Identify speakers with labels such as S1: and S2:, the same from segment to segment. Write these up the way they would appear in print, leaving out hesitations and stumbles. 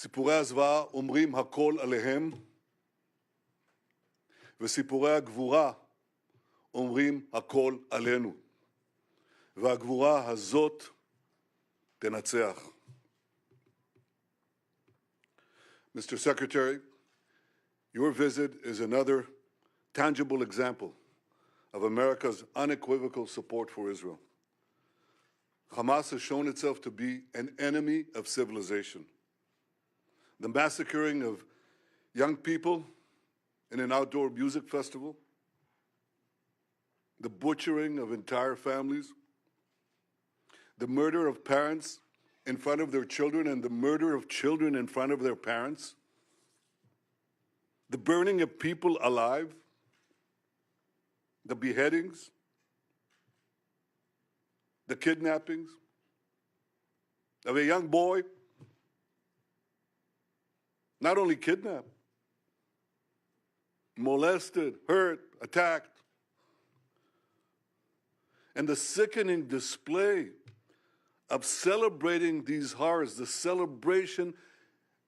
S1: סיפורי הזוועה אומרים הכל עליהם, וסיפורי הגבורה אומרים הכל עלינו. והגבורה הזאת תנצח. Mr. Secretary, your visit is another tangible example of America's unequivocal support for Israel. Hamas has shown itself to be an enemy of civilization. The massacring of young people in an outdoor music festival, the butchering of entire families, the murder of parents in front of their children and the murder of children in front of their parents, the burning of people alive, the beheadings, the kidnappings of a young boy, not only kidnapped, molested, hurt, attacked, and the sickening display of celebrating these horrors, the celebration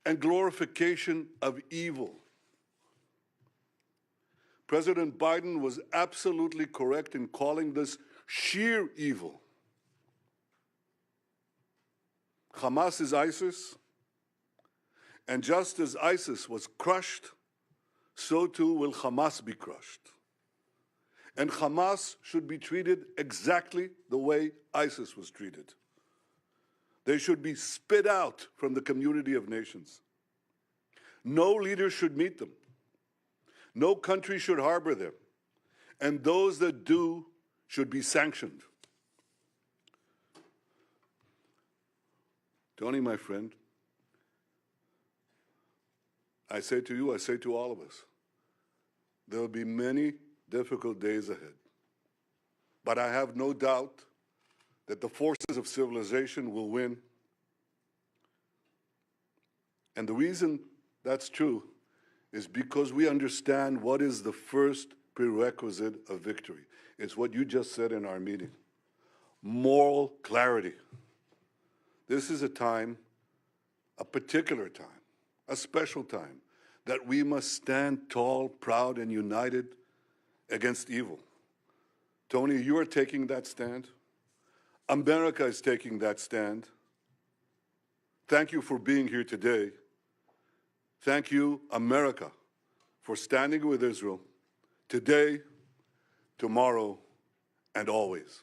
S1: and glorification of evil. President Biden was absolutely correct in calling this sheer evil. Hamas is ISIS, and just as ISIS was crushed, so too will Hamas be crushed. And Hamas should be treated exactly the way ISIS was treated. They should be spit out from the community of nations. No leader should meet them. No country should harbor them. And those that do should be sanctioned. Tony, my friend, I say to you, I say to all of us, there will be many difficult days ahead. But I have no doubt that the forces of civilization will win. And the reason that's true is because we understand what is the first prerequisite of victory. It's what you just said in our meeting. Moral clarity. This is a time, a particular time, a special time, that we must stand tall, proud, and united against evil. Tony, you are taking that stand. America is taking that stand. Thank you for being here today. Thank you, America, for standing with Israel today, tomorrow, and always.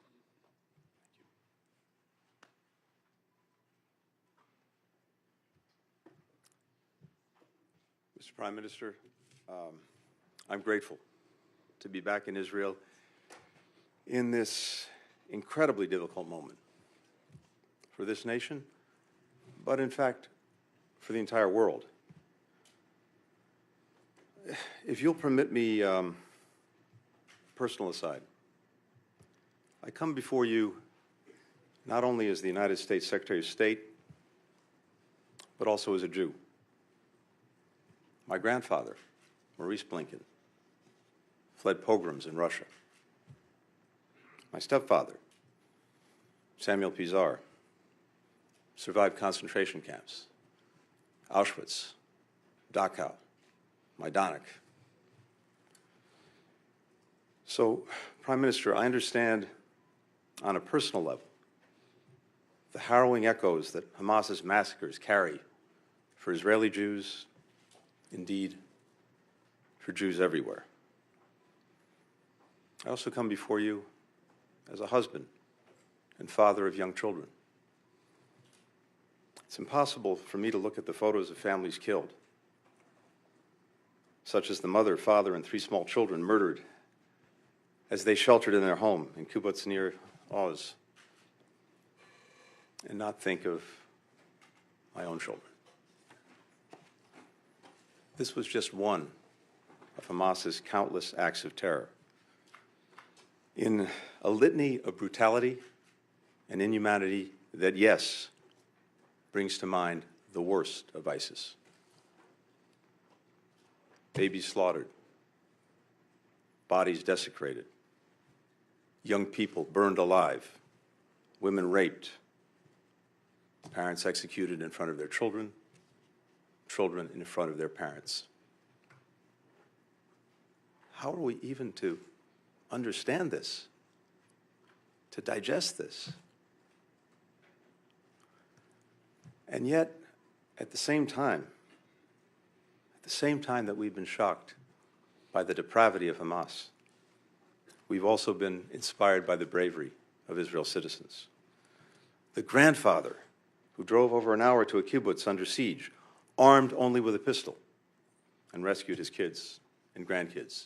S2: Mr. Prime Minister, I'm grateful to be back in Israel in this incredibly difficult moment for this nation, but in fact, for the entire world. If you'll permit me, personal aside, I come before you not only as the United States Secretary of State, but also as a Jew. My grandfather, Maurice Blinken, fled pogroms in Russia. My stepfather, Samuel Pizar, survived concentration camps, Auschwitz, Dachau, Majdanek. So, Prime Minister, I understand on a personal level the harrowing echoes that Hamas's massacres carry for Israeli Jews, indeed, for Jews everywhere. I also come before you as a husband and father of young children. It's impossible for me to look at the photos of families killed, such as the mother, father, and 3 small children murdered as they sheltered in their home in Kibbutz near Oz, and not think of my own children. This was just one of Hamas's countless acts of terror. In a litany of brutality and inhumanity that, yes, brings to mind the worst of ISIS. Babies slaughtered, bodies desecrated, young people burned alive, women raped, parents executed in front of their children, children in front of their parents. How are we even to understand this, to digest this? And yet, at the same time that we've been shocked by the depravity of Hamas, we've also been inspired by the bravery of Israel's citizens. The grandfather who drove over an hour to a kibbutz under siege, armed only with a pistol, and rescued his kids and grandkids.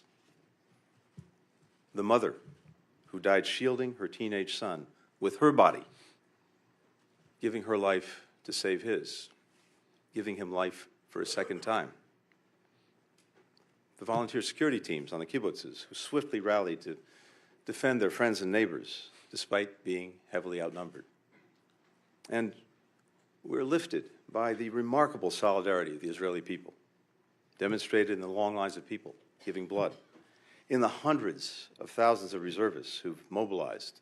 S2: The mother who died shielding her teenage son with her body, giving her life to save his, giving him life for a second time. The volunteer security teams on the kibbutzes who swiftly rallied to defend their friends and neighbors despite being heavily outnumbered. And we're lifted by the remarkable solidarity of the Israeli people, demonstrated in the long lines of people giving blood, in the hundreds of thousands of reservists who've mobilized,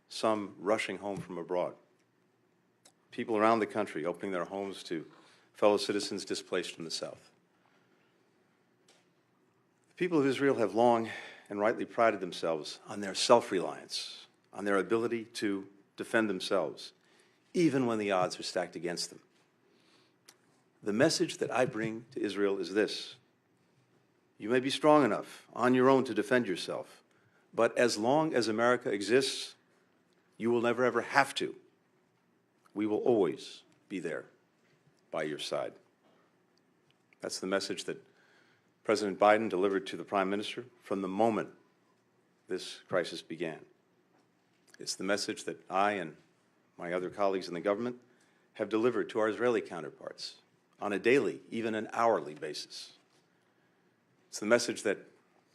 S2: some rushing home from abroad, people around the country opening their homes to fellow citizens displaced from the south. The people of Israel have long and rightly prided themselves on their self-reliance, on their ability to defend themselves, even when the odds are stacked against them. The message that I bring to Israel is this: you may be strong enough on your own to defend yourself, but as long as America exists, you will never ever have to. We will always be there by your side. That's the message that President Biden delivered to the Prime Minister from the moment this crisis began. It's the message that I and my other colleagues in the government have delivered to our Israeli counterparts on a daily, even an hourly basis. It's the message that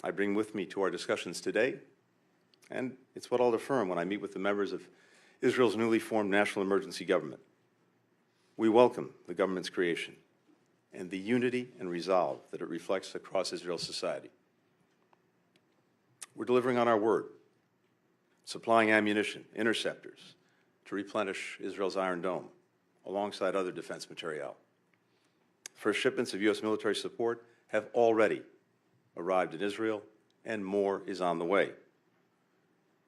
S2: I bring with me to our discussions today, and it's what I'll affirm when I meet with the members of Israel's newly formed national emergency government. We welcome the government's creation and the unity and resolve that it reflects across Israel's society. We're delivering on our word, supplying ammunition, interceptors, to replenish Israel's Iron Dome, alongside other defense materiel. First shipments of U.S. military support have already arrived in Israel, and more is on the way.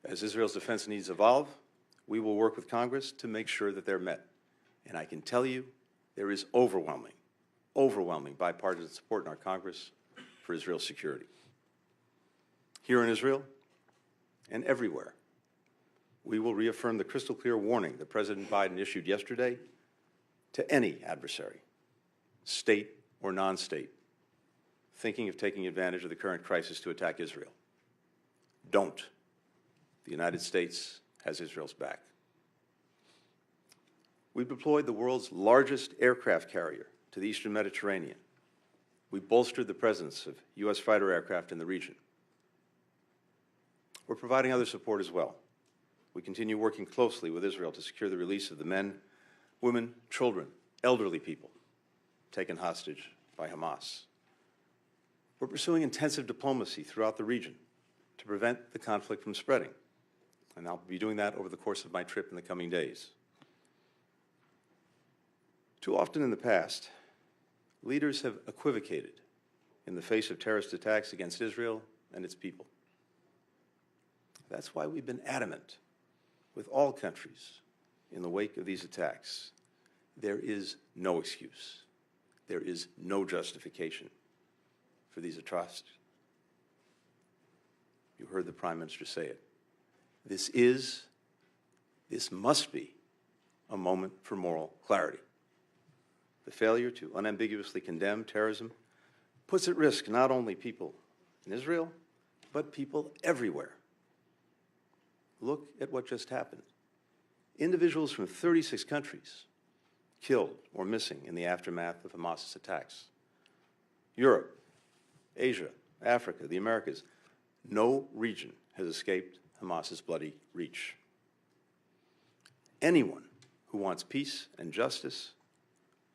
S2: As Israel's defense needs evolve, we will work with Congress to make sure that they're met. And I can tell you, there is overwhelming bipartisan support in our Congress for Israel's security. Here in Israel and everywhere, we will reaffirm the crystal clear warning that President Biden issued yesterday to any adversary, state or non-state, thinking of taking advantage of the current crisis to attack Israel. Don't. The United States has Israel's back. We've deployed the world's largest aircraft carrier to the Eastern Mediterranean. We bolstered the presence of U.S. fighter aircraft in the region. We're providing other support as well. We continue working closely with Israel to secure the release of the men, women, children, elderly people taken hostage by Hamas. We're pursuing intensive diplomacy throughout the region to prevent the conflict from spreading, and I'll be doing that over the course of my trip in the coming days. Too often in the past, leaders have equivocated in the face of terrorist attacks against Israel and its people. That's why we've been adamant with all countries in the wake of these attacks. There is no excuse. There is no justification for these atrocities. You heard the Prime Minister say it. This must be a moment for moral clarity. The failure to unambiguously condemn terrorism puts at risk not only people in Israel, but people everywhere. Look at what just happened. Individuals from 36 countries killed or missing in the aftermath of Hamas's attacks. Europe, Asia, Africa, the Americas, no region has escaped Hamas's bloody reach. Anyone who wants peace and justice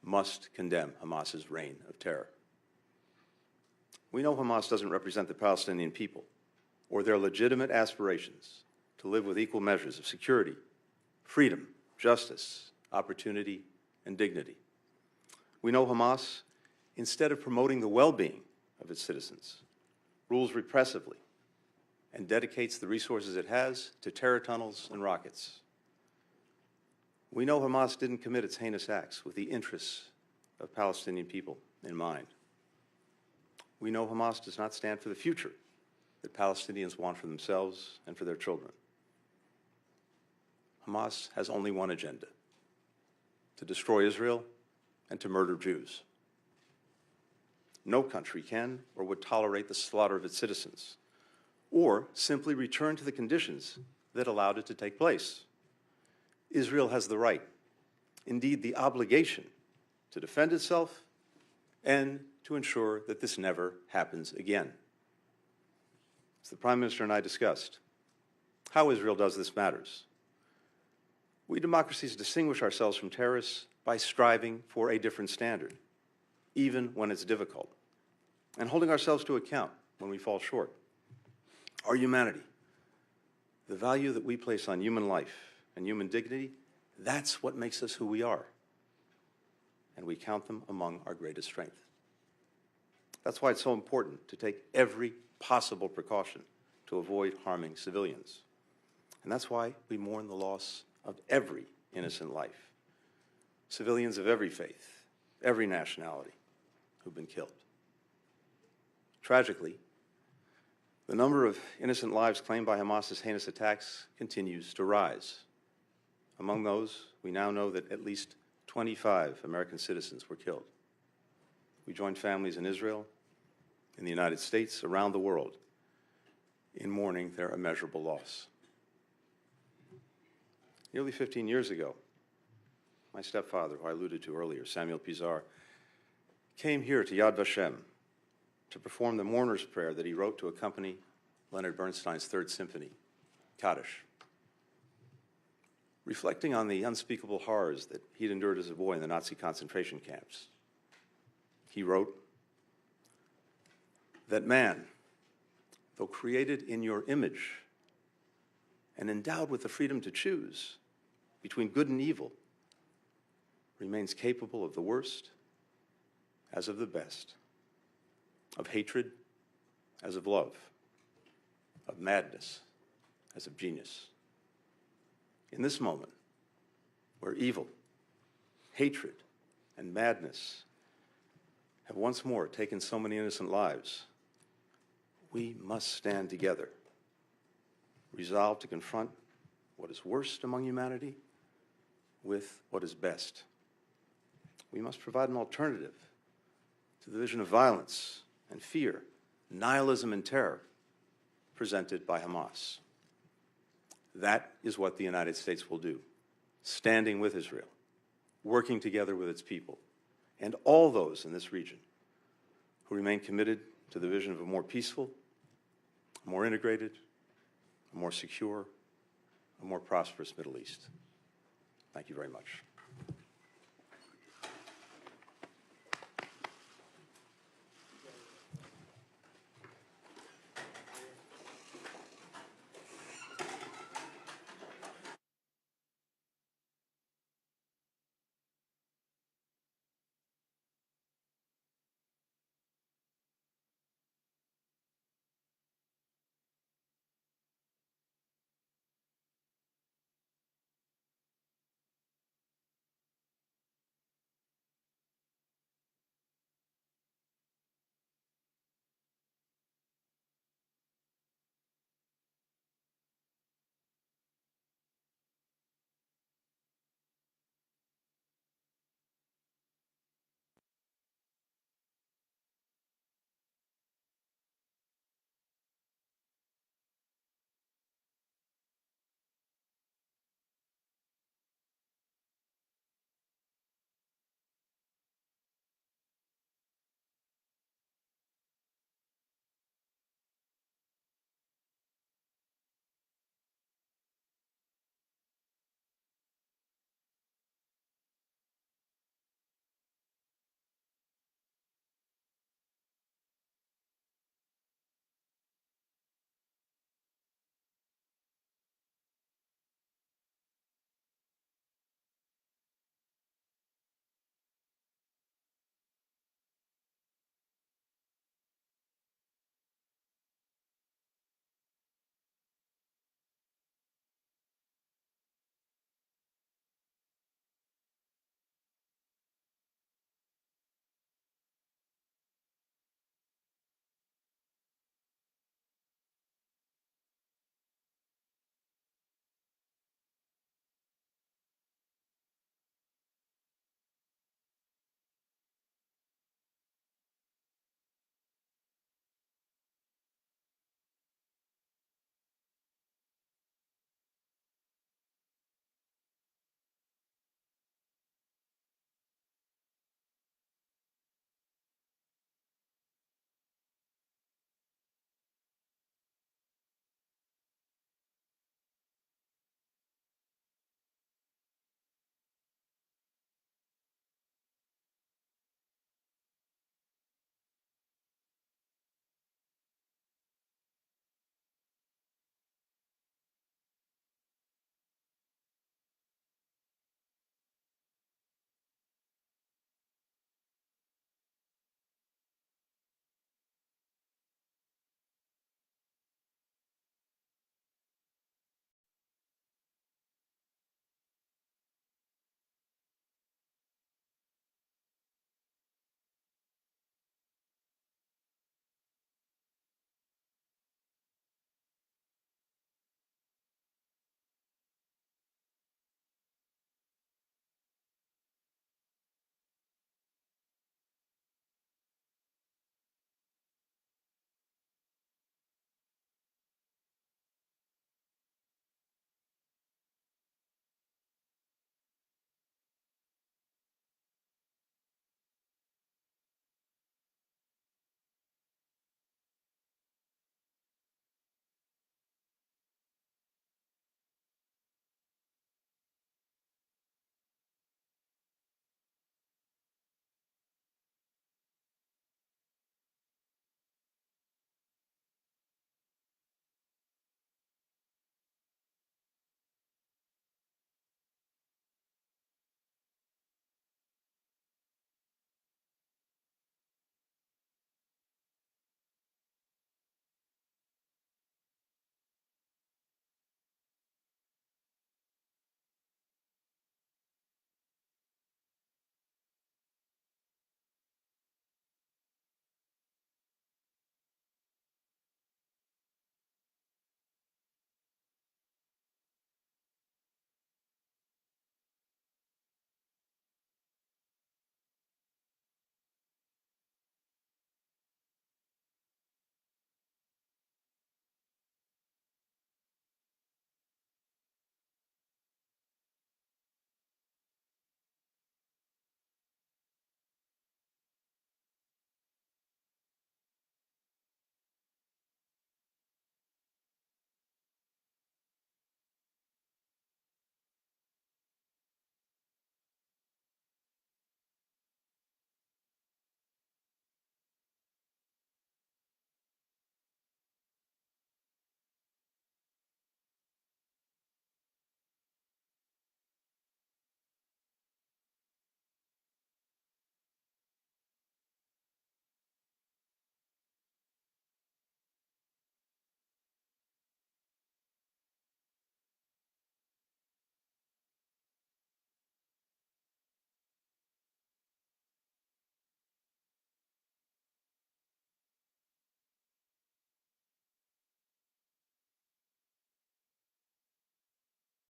S2: must condemn Hamas's reign of terror. We know Hamas doesn't represent the Palestinian people or their legitimate aspirations to live with equal measures of security, freedom, justice, opportunity, and dignity. We know Hamas instead of promoting the well-being of its citizens, rules repressively and dedicates the resources it has to terror tunnels and rockets. We know Hamas didn't commit its heinous acts with the interests of Palestinian people in mind. We know Hamas does not stand for the future that Palestinians want for themselves and for their children. Hamas has only one agenda: to destroy Israel and to murder Jews. No country can or would tolerate the slaughter of its citizens, or simply return to the conditions that allowed it to take place. Israel has the right, indeed the obligation, to defend itself and to ensure that this never happens again. As the Prime Minister and I discussed, how Israel does this matters. We democracies distinguish ourselves from terrorists by striving for a different standard, even when it's difficult, and holding ourselves to account when we fall short. Our humanity, the value that we place on human life and human dignity, that's what makes us who we are. And we count them among our greatest strength. That's why it's so important to take every possible precaution to avoid harming civilians. And that's why we mourn the loss of every innocent life. Civilians of every faith, every nationality who've been killed. Tragically, the number of innocent lives claimed by Hamas's heinous attacks continues to rise. Among those, we now know that at least 25 American citizens were killed. We join families in Israel, in the United States, around the world, in mourning their immeasurable loss. Nearly 15 years ago, my stepfather, who I alluded to earlier, Samuel Pizar, came here to Yad Vashem to perform the mourner's prayer that he wrote to accompany Leonard Bernstein's Third Symphony, Kaddish. Reflecting on the unspeakable horrors that he'd endured as a boy in the Nazi concentration camps, he wrote that man, though created in your image and endowed with the freedom to choose between good and evil, remains capable of the worst as of the best, of hatred as of love, of madness as of genius. In this moment, where evil, hatred, and madness have once more taken so many innocent lives, we must stand together, resolved to confront what is worst among humanity with what is best. We must provide an alternative to the vision of violence and fear, nihilism and terror presented by Hamas. That is what the United States will do, standing with Israel, working together with its people, and all those in this region who remain committed to the vision of a more peaceful, more integrated, a more secure, a more prosperous Middle East. Thank you very much.